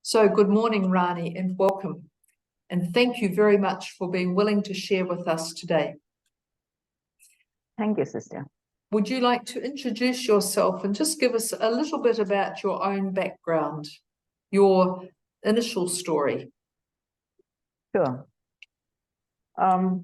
So good morning, Rani, and welcome. And thank you very much for being willing to share with us today. Thank you, sister. Would you like to introduce yourself and just give us a little bit about your own background, your initial story? Sure. My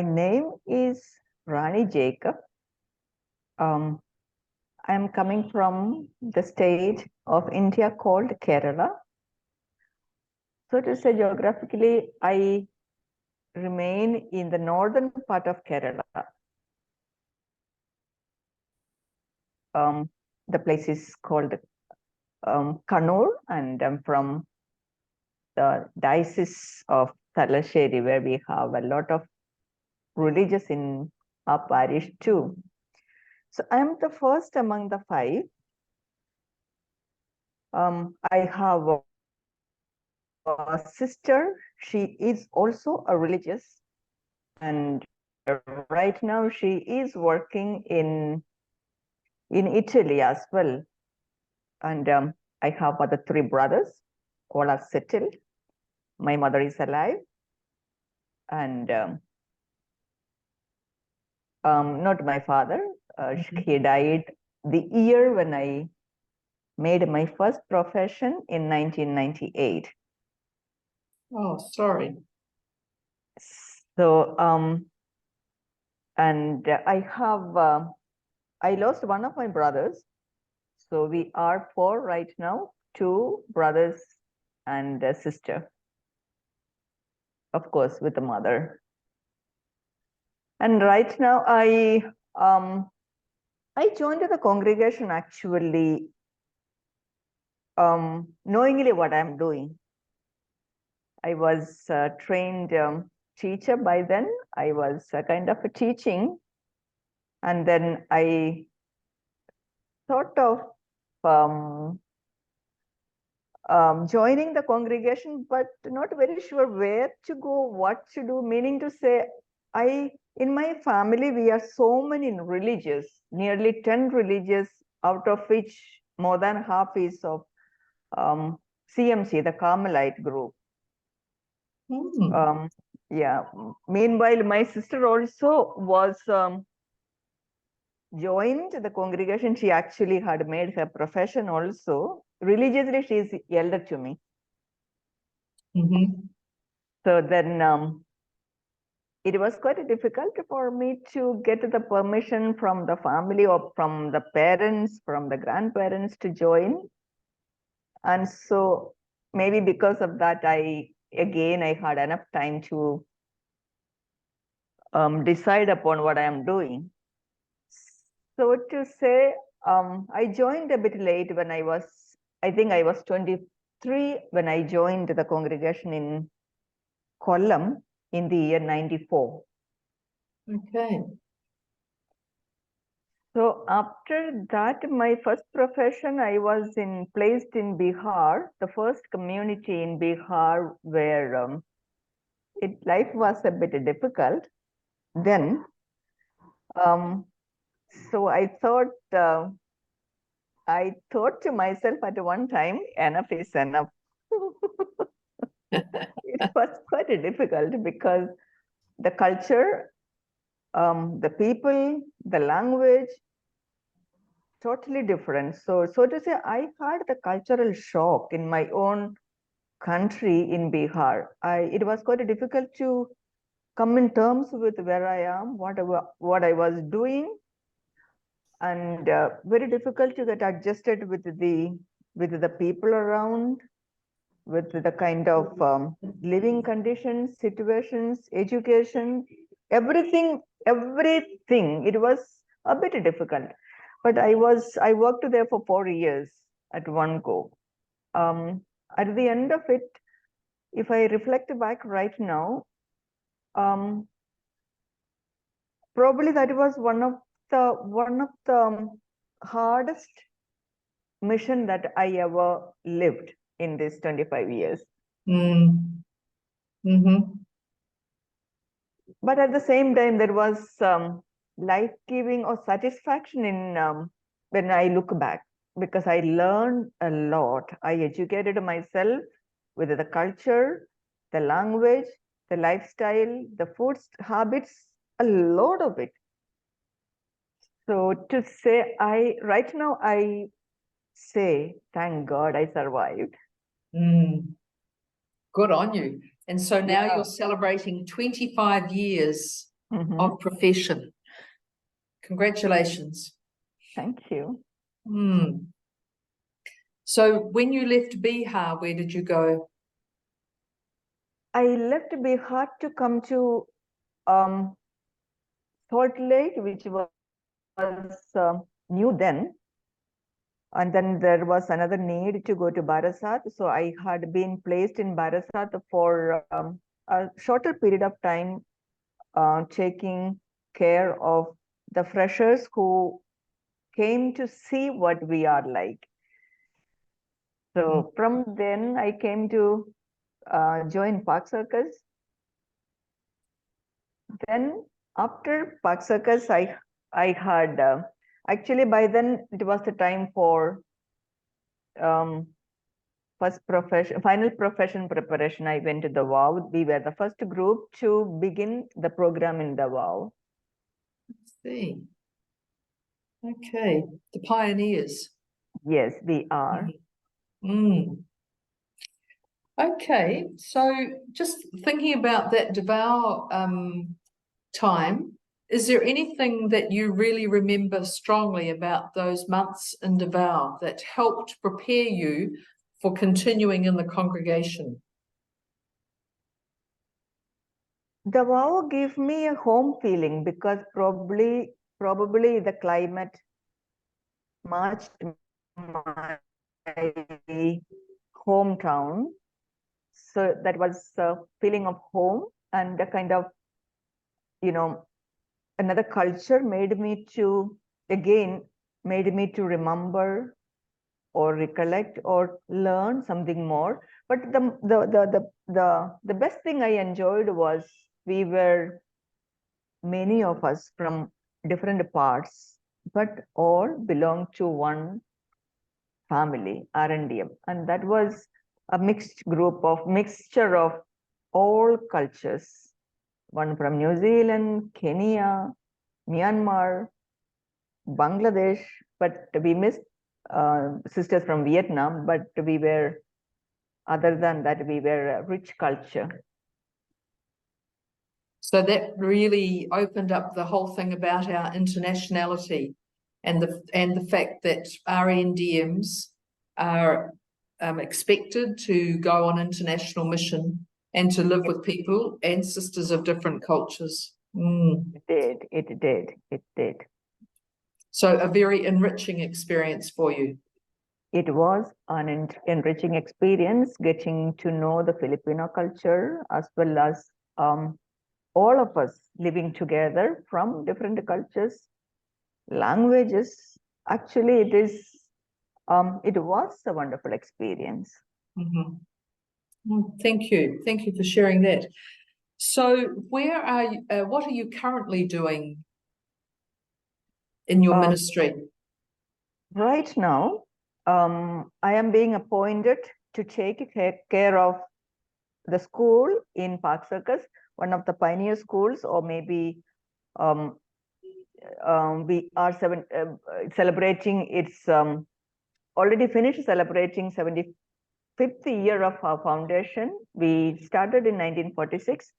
name is Rani Jacob. I'm coming from the state of India called Kerala. So to say geographically, I remain in the northern part of Kerala. The place is called Kannur, and I'm from the diocese of Thalassery, where we have a lot of religious in our parish too. So I'm the first among the five. I have a sister. She is also a religious, and right now she is working in Italy as well. And I have other three brothers. All are settled. My mother is alive, and not my father. He died the year when I made my first profession in 1998. Oh, sorry. So, and I lost one of my brothers. So we are four right now, two brothers and a sister, of course, with a mother. And right now I joined the congregation actually knowingly what I'm doing. I was a trained teacher by then. I was kind of a teaching, and then I thought of joining the congregation, but not very sure where to go, what to do. Meaning to say, in my family, we are so many religious, nearly 10 religious, out of which more than half is of CMC, the Carmelite group. Yeah. Meanwhile, my sister also was joined the congregation. She actually had made her profession also. Religiously, she is elder to me. So then it was quite difficult for me to get the permission from the family or from the parents, from the grandparents to join. And so maybe because of that, I had enough time to decide upon what I am doing. So to say, I joined a bit late when I think I was 23 when I joined the congregation in Kollam in the year 94. Okay. So after that, my first profession, I was placed in Bihar, the first community in Bihar where life was a bit difficult then. So I thought to myself at one time, enough is enough. It was quite difficult because the culture, the people, the language, totally different. So to say, I had the cultural shock in my own country in Bihar. It was quite difficult to come in terms with where I am, what I was doing, and very difficult to get adjusted with the people around, with the kind of living conditions, situations, education, everything. It was a bit difficult, but I worked there for 4 years at one go. At the end of it, if I reflect back right now, probably that was one of the hardest mission that I ever lived in this 25 years. But at the same time, there was life-giving or satisfaction in when I look back. because I learned a lot. I educated myself with the culture, the language, the lifestyle, the food habits, a lot of it. So to say, right now I say, thank God I survived. Mm, good on you. And so now Yeah. you're celebrating 25 years Mhm. of profession. Congratulations. Thank you. Mm. So when you left Bihar, where did you go? I left Bihar to come to um, Salt Lake, which was new then. And then there was another need to go to Barasat. So I had been placed in Barasat for a shorter period of time, taking care of the freshers who came to see what we are like. So from then I came to join Park Circus. Then after Park Circus, I had actually by then it was the time for um, final profession preparation. I went to the WOW. We were the first group to begin the program in the WOW. Let's see. Okay, the pioneers. Yes, we are. Mm. Okay, so just thinking about that Davao time, is there anything that you really remember strongly about those months in Davao that helped prepare you for continuing in the congregation? The WOW gave me a home feeling because probably the climate matched my hometown. So that was a feeling of home and a kind of, another culture made me to remember or recollect or learn something more. But the best thing I enjoyed was we were many of us from different parts, but all belonged to one family, RNDM, and that was a mixture of all cultures. One from New Zealand, Kenya, Myanmar, Bangladesh, but we missed sisters from Vietnam, but other than that, we were a rich culture. So that really opened up the whole thing about our internationality and the fact that RNDMs are expected to go on international mission and to live with people and sisters of different cultures. It did. So a very enriching experience for you. It was an enriching experience getting to know the Filipino culture as well as all of us living together from different cultures, languages. Actually, it was a wonderful experience. Thank you. Thank you for sharing that. So where are you, what are you currently doing in your ministry? Right now, I am being appointed to take care of the school in Park Circus, one of the pioneer schools, or maybe we are celebrating its already finished celebrating 75th year of our foundation. We started in 1946.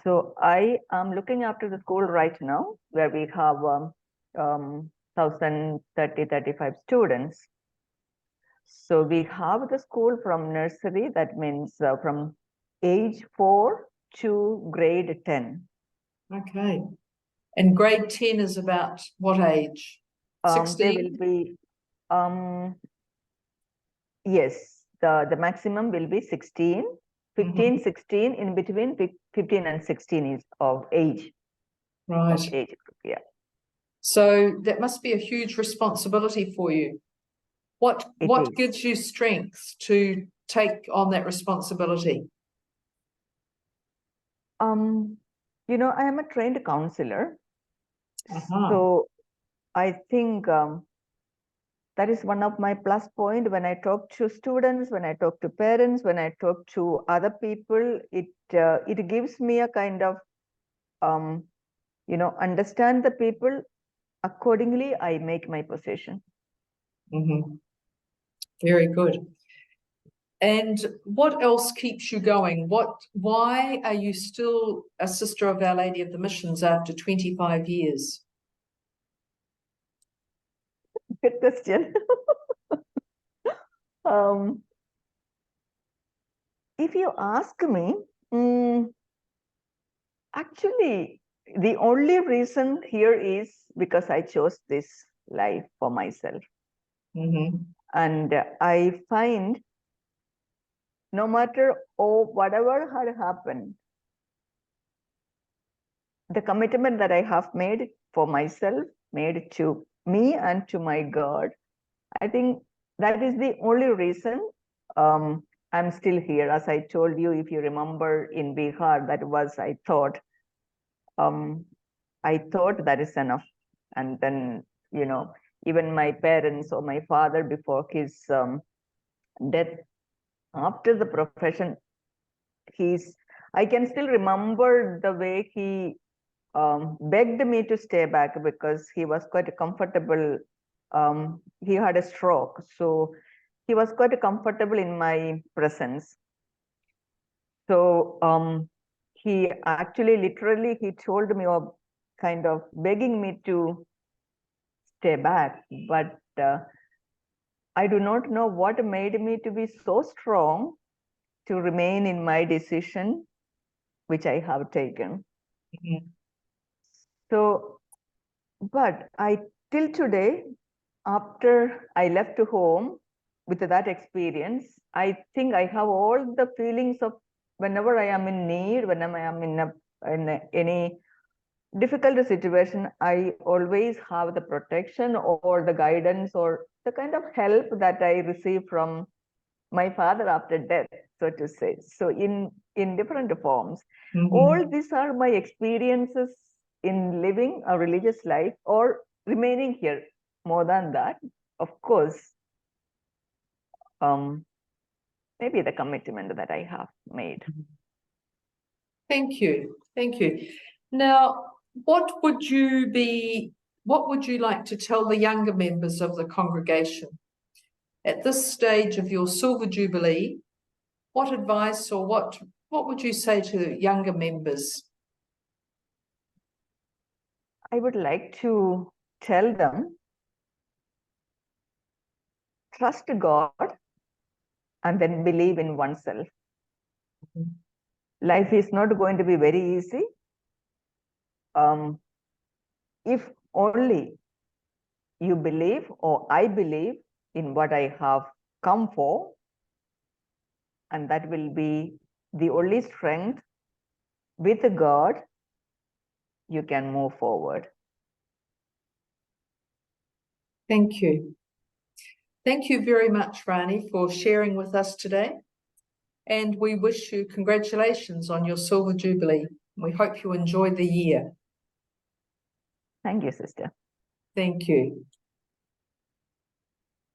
So I am looking after the school right now, where we have 1,035 students. So we have the school from nursery, that means from age 4 to grade 10. Okay. And grade 10 is about what age? 16? They will be, yes, the maximum will be 16, 15, 16, in between 15 and 16 is of age. Right. Of age group, yeah. So that must be a huge responsibility for you. What gives you strength to take on that responsibility? I am a trained counselor. So I think that is one of my plus point when I talk to students, when I talk to parents, when I talk to other people. It gives me a kind of understand the people. Accordingly, I make my position. Mm-hmm. Very good. And what else keeps you going? Why are you still a Sister of Our Lady of the Missions after 25 years? Good question. If you ask me, actually, the only reason here is because I chose this life for myself. Mm-hmm. And I find no matter whatever had happened, the commitment that I have made for myself, made to me and to my God, I think that is the only reason I'm still here. As I told you, if you remember in Bihar, that was, I thought that is enough. And then, even my parents or my father before his death, after the profession, I can still remember the way he begged me to stay back because he was quite comfortable. He had a stroke, so he was quite comfortable in my presence. So he actually literally he told me, or kind of begging me to stay back, but I do not know what made me to be so strong to remain in my decision, which I have taken. Mm-hmm. So, but till today, after I left home with that experience, I think I have all the feelings of whenever I am in need, whenever I am in any difficult situation, I always have the protection or the guidance or the kind of help that I receive from my father after death, so to say. So in different forms. Mm-hmm. All these are my experiences in living a religious life or remaining here. More than that, of course, maybe the commitment that I have made. Thank you. Thank you. Now, what would you like to tell the younger members of the congregation at this stage of your Silver Jubilee? What advice or what would you say to younger members? I would like to tell them, trust God and then believe in oneself. Mm-hmm. Life is not going to be very easy. If only you believe or I believe in what I have come for, and that will be the only strength. With God, you can move forward. Thank you. Thank you very much, Rani, for sharing with us today. And we wish you congratulations on your Silver Jubilee. We hope you enjoy the year. Thank you, sister. Thank you.